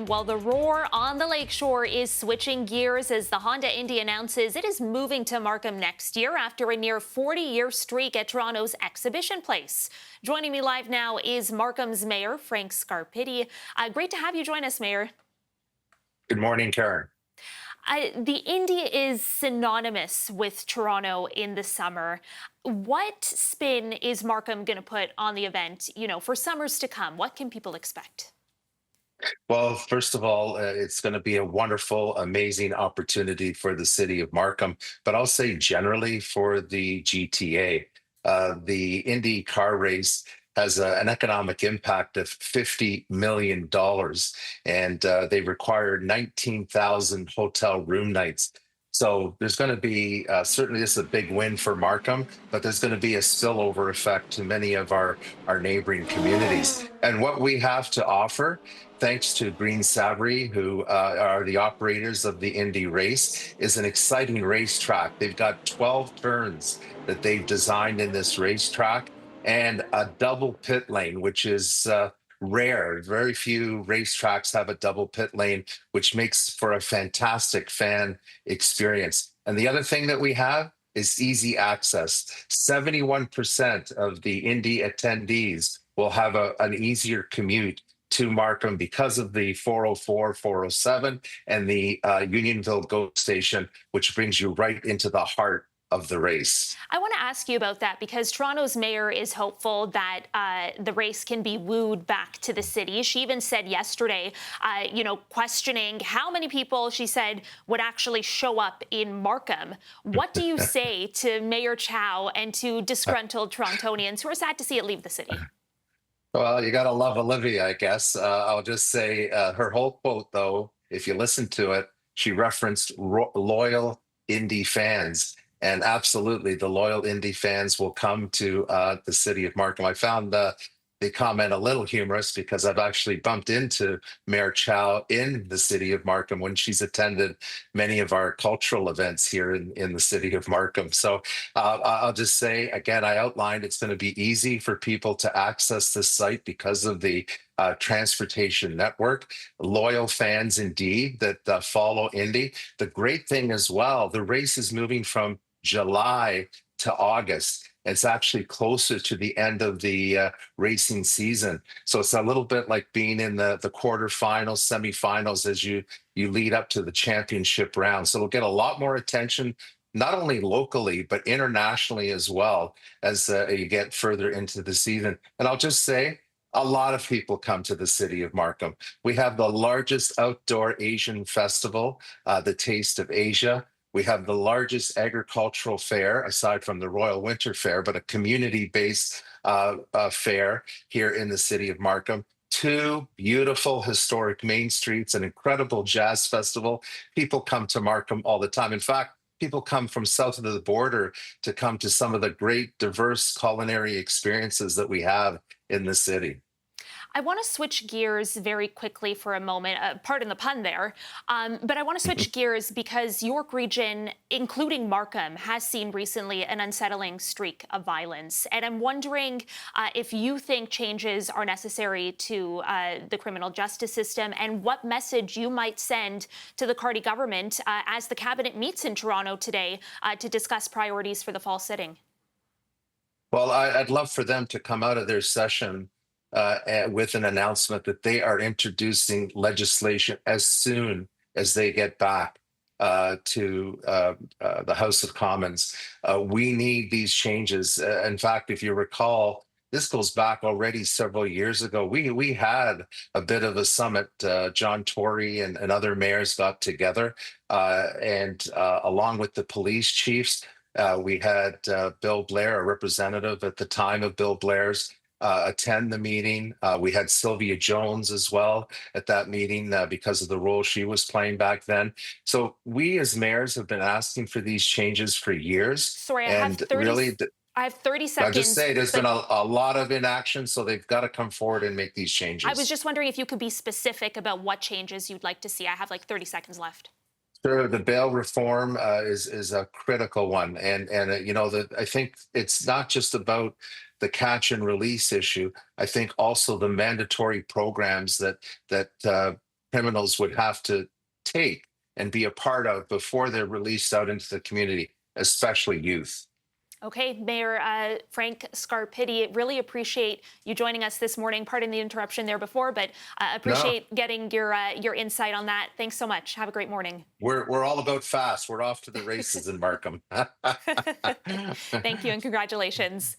Well, the roar on the lakeshore is switching gears as the Honda Indy announces it is moving to Markham next year after a near 40-year streak at Toronto's Exhibition Place. Joining me live now is Markham's Mayor Frank Scarpitti. Great to have you join us, Mayor. Good morning, Karen. The Indy is synonymous with Toronto in the summer. What spin is Markham going to put on the event, for summers to come? What can people expect? Well, first of all, it's going to be a wonderful, amazing opportunity for the city of Markham, but I'll say generally for the GTA. The Indy car race has an economic impact of $50 million, and they require 19,000 hotel room nights. So there's going to be certainly this is a big win for Markham, but there's going to be a spillover effect to many of our neighboring communities. And what we have to offer, thanks to Green Sabri, who are the operators of the Indy race, is an exciting racetrack. They've got 12 turns that they've designed in this racetrack and a double pit lane, which is rare. Very few racetracks have a double pit lane, which makes for a fantastic fan experience. And the other thing that we have is easy access. 71% of the Indy attendees will have an easier commute to Markham because of the 404, 407, and the Unionville GO station, which brings you right into the heart of the race. I want to ask you about that because Toronto's mayor is hopeful that the race can be wooed back to the city. She even said yesterday, questioning how many people, she said, would actually show up in Markham. What do you say to Mayor Chow and to disgruntled Torontonians who are sad to see it leave the city? Well, you got to love Olivia, I guess. I'll just say her whole quote, though, if you listen to it, she referenced loyal Indy fans. And absolutely, the loyal Indy fans will come to the city of Markham. I found the comment a little humorous because I've actually bumped into Mayor Chow in the city of Markham when she's attended many of our cultural events here in the city of Markham. So I'll just say, again, I outlined it's going to be easy for people to access this site because of the transportation network. Loyal fans indeed that follow Indy. The great thing as well, the race is moving from July to August. It's actually closer to the end of the racing season. So it's a little bit like being in the quarterfinals, semifinals as you lead up to the championship round. So it'll get a lot more attention, not only locally, but internationally as well as you get further into the season. And I'll just say, a lot of people come to the city of Markham. We have the largest outdoor Asian festival, the Taste of Asia. We have the largest agricultural fair, aside from the Royal Winter Fair, but a community-based fair here in the city of Markham. Two beautiful historic main streets, an incredible jazz festival. People come to Markham all the time. In fact, people come from south of the border to come to some of the great diverse culinary experiences that we have in the city. I want to switch gears very quickly for a moment, pardon the pun there, but I want to switch gears because York Region, including Markham, has seen recently an unsettling streak of violence. And I'm wondering if you think changes are necessary to the criminal justice system and what message you might send to the Carty government as the cabinet meets in Toronto today to discuss priorities for the fall sitting. Well, I'd love for them to come out of their session with an announcement that they are introducing legislation as soon as they get back to the House of Commons. We need these changes. In fact, if you recall, this goes back already several years ago. We had a bit of a summit. John Tory and other mayors got together, and along with the police chiefs, we had Bill Blair, a representative at the time of Bill Blair's, attend the meeting. We had Sylvia Jones as well at that meeting because of the role she was playing back then. So we as mayors have been asking for these changes for years. Sorry, And really, I have 30 I seconds. just say there's been a lot of inaction, so they've got to come forward and make these changes. I was just wondering if you could be specific about what changes you'd like to see. I have like 30 seconds left. Sure, the bail reform is a critical one, and I think it's not just about the catch and release issue. I think also the mandatory programs that criminals would have to take and be a part of before they're released out into the community, especially youth. Okay, Mayor Frank Scarpitti, really appreciate you joining us this morning. Pardon the interruption there before, but No, appreciate getting your insight on that. Thanks so much. Have a great morning. we're all about fast. We're off to the races in Markham. Thank you and congratulations.